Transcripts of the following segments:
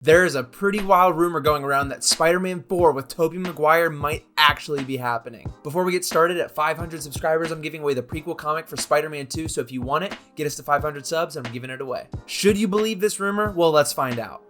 There is a pretty wild rumor going around that Spider-Man 4 with Tobey Maguire might actually be happening. Before we get started, at 500 subscribers, I'm giving away the prequel comic for Spider-Man 2, so if you want it, get us to 500 subs, I'm giving it away. Should you believe this rumor? Well, let's find out.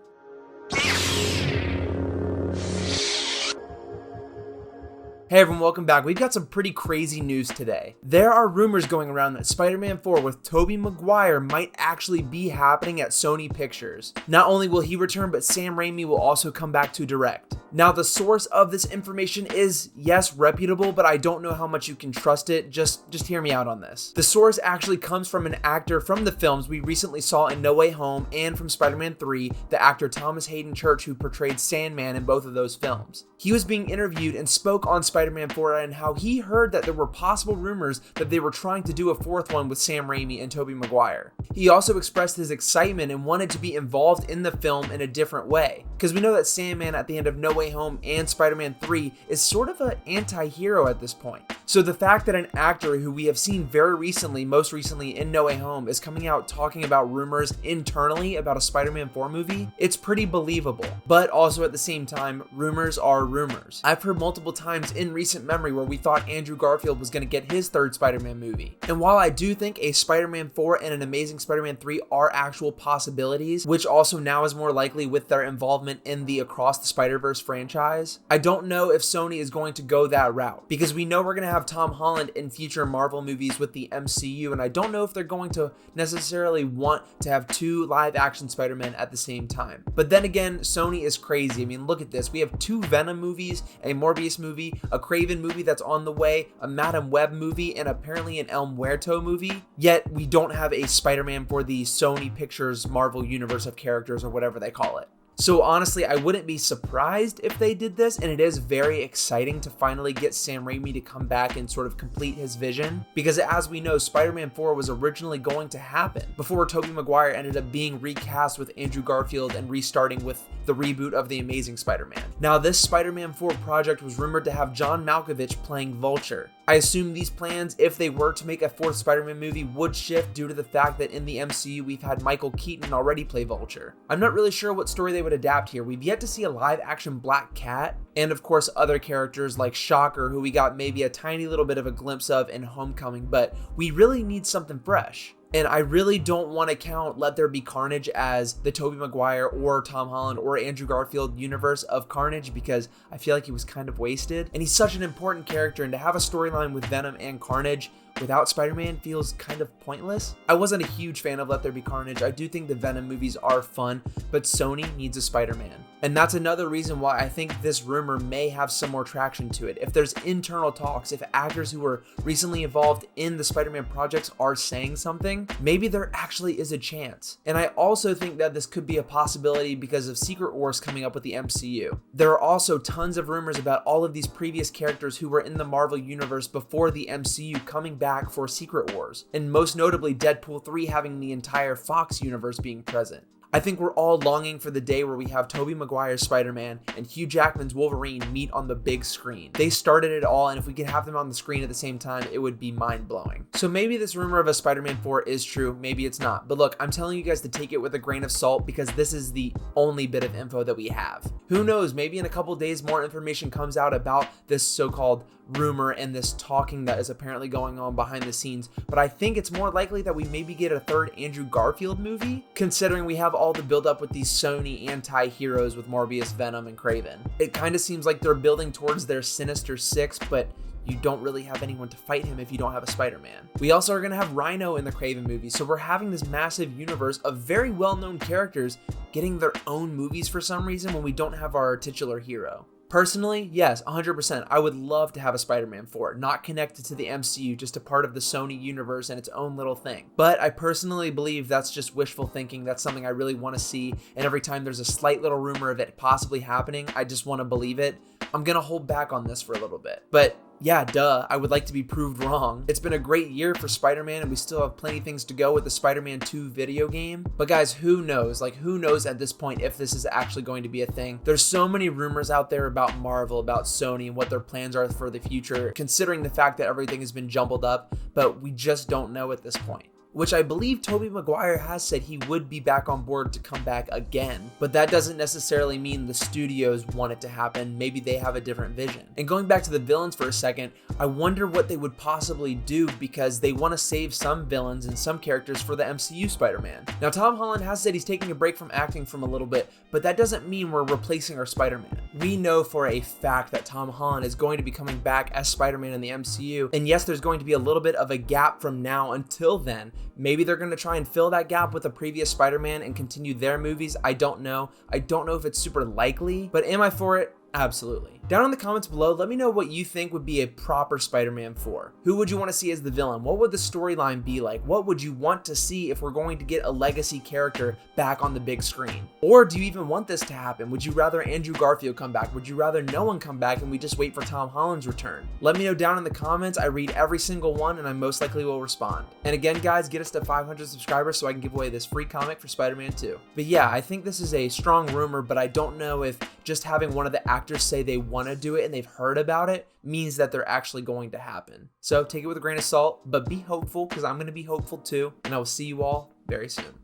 Hey everyone, welcome back. We've got some pretty crazy news today. There are rumors going around that Spider-Man 4 with Tobey Maguire might actually be happening at Sony Pictures. Not only will he return, but Sam Raimi will also come back to direct. Now, the source of this information is, yes, reputable, but I don't know how much you can trust it. Just hear me out on this. The source actually comes from an actor from the films we recently saw in No Way Home and from Spider-Man 3, the actor Thomas Hayden Church, who portrayed Sandman in both of those films. He was being interviewed and spoke on Spider-Man 4 and how he heard that there were possible rumors that they were trying to do a fourth one with Sam Raimi and Tobey Maguire. He also expressed his excitement and wanted to be involved in the film in a different way, because we know that Sandman at the end of No Way Home and Spider-Man 3 is sort of an anti-hero at this point. So the fact that an actor who we have seen very recently, most recently in No Way Home, is coming out talking about rumors internally about a Spider-Man 4 movie, it's pretty believable. But also at the same time, rumors are rumors. I've heard multiple times in recent memory where we thought Andrew Garfield was going to get his third Spider-Man movie. And while I do think a Spider-Man 4 and an Amazing Spider-Man 3 are actual possibilities, which also now is more likely with their involvement in the Across the Spider-Verse franchise, I don't know if Sony is going to go that route, because we know we're going to have Tom Holland in future Marvel movies with the MCU, and I don't know if they're going to necessarily want to have two live-action Spider-Man at the same time. But then again, Sony is crazy. I mean, look at this. We have two Venom movies, a Morbius movie, a Craven movie that's on the way, a Madam Web movie, and apparently an El Muerto movie, yet we don't have a Spider-Man for the Sony Pictures Marvel universe of characters, or whatever they call it. So honestly, I wouldn't be surprised if they did this, and it is very exciting to finally get Sam Raimi to come back and sort of complete his vision, because as we know, Spider-Man 4 was originally going to happen before Tobey Maguire ended up being recast with Andrew Garfield and restarting with the reboot of The Amazing Spider-Man. Now, this Spider-Man 4 project was rumored to have John Malkovich playing Vulture. I assume these plans, if they were to make a fourth Spider-Man movie, would shift due to the fact that in the MCU we've had Michael Keaton already play Vulture. I'm not really sure what story they would adapt here. We've yet to see a live-action Black Cat, and of course other characters like Shocker, who we got maybe a tiny little bit of a glimpse of in Homecoming, but we really need something fresh. And I really don't want to count Let There Be Carnage as the Tobey Maguire or Tom Holland or Andrew Garfield universe of Carnage, because I feel like he was kind of wasted. And he's such an important character, and to have a storyline with Venom and Carnage without Spider-Man feels kind of pointless. I wasn't a huge fan of Let There Be Carnage. I do think the Venom movies are fun, but Sony needs a Spider-Man. And that's another reason why I think this rumor may have some more traction to it. If there's internal talks, if actors who were recently involved in the Spider-Man projects are saying something, maybe there actually is a chance. And I also think that this could be a possibility because of Secret Wars coming up with the MCU. There are also tons of rumors about all of these previous characters who were in the Marvel universe before the MCU coming back for Secret Wars, and most notably Deadpool 3 having the entire Fox universe being present. I think we're all longing for the day where we have Tobey Maguire's Spider-Man and Hugh Jackman's Wolverine meet on the big screen. They started it all, and if we could have them on the screen at the same time, it would be mind-blowing. So maybe this rumor of a Spider-Man 4 is true, maybe it's not. But look, I'm telling you guys to take it with a grain of salt, because this is the only bit of info that we have. Who knows, maybe in a couple days more information comes out about this so-called rumor and this talking that is apparently going on behind the scenes, but I think it's more likely that we maybe get a third Andrew Garfield movie, considering we have all the build up with these Sony anti-heroes with Morbius, Venom, and Craven. It kind of seems like they're building towards their Sinister Six, but you don't really have anyone to fight him if you don't have a Spider-Man. We also are going to have Rhino in the Craven movie, so we're having this massive universe of very well-known characters getting their own movies for some reason when we don't have our titular hero. Personally, yes, 100%. I would love to have a Spider-Man 4, not connected to the MCU, just a part of the Sony universe and its own little thing. But I personally believe that's just wishful thinking. That's something I really want to see, and every time there's a slight little rumor of it possibly happening, I just want to believe it. I'm gonna hold back on this for a little bit. But yeah, duh, I would like to be proved wrong. It's been a great year for Spider-Man, and we still have plenty of things to go with the Spider-Man 2 video game. But guys, who knows? Like, who knows at this point if this is actually going to be a thing? There's so many rumors out there about Marvel, about Sony, and what their plans are for the future, considering the fact that everything has been jumbled up, but we just don't know at this point. which I believe Tobey Maguire has said he would be back on board to come back again. But that doesn't necessarily mean the studios want it to happen. Maybe they have a different vision. And going back to the villains for a second, I wonder what they would possibly do, because they want to save some villains and some characters for the MCU Spider-Man. Now, Tom Holland has said he's taking a break from acting from a little bit, but that doesn't mean we're replacing our Spider-Man. We know for a fact that Tom Holland is going to be coming back as Spider-Man in the MCU, and yes, there's going to be a little bit of a gap from now until then. Maybe they're going to try and fill that gap with a previous Spider-Man and continue their movies. I don't know. I don't know if it's super likely, but am I for it? Absolutely. Down in the comments below, let me know what you think would be a proper Spider-Man 4. Who would you want to see as the villain? What would the storyline be like? What would you want to see if we're going to get a legacy character back on the big screen? Or do you even want this to happen? Would you rather Andrew Garfield come back? Would you rather no one come back and we just wait for Tom Holland's return? Let me know down in the comments. I read every single one and I most likely will respond. And again, guys, get us to 500 subscribers so I can give away this free comic for Spider-Man 2. But yeah, I think this is a strong rumor, but I don't know if just having one of the actors say they want to do it and they've heard about it means that they're actually going to happen. So take it with a grain of salt, but be hopeful, because I'm going to be hopeful too, and I will see you all very soon.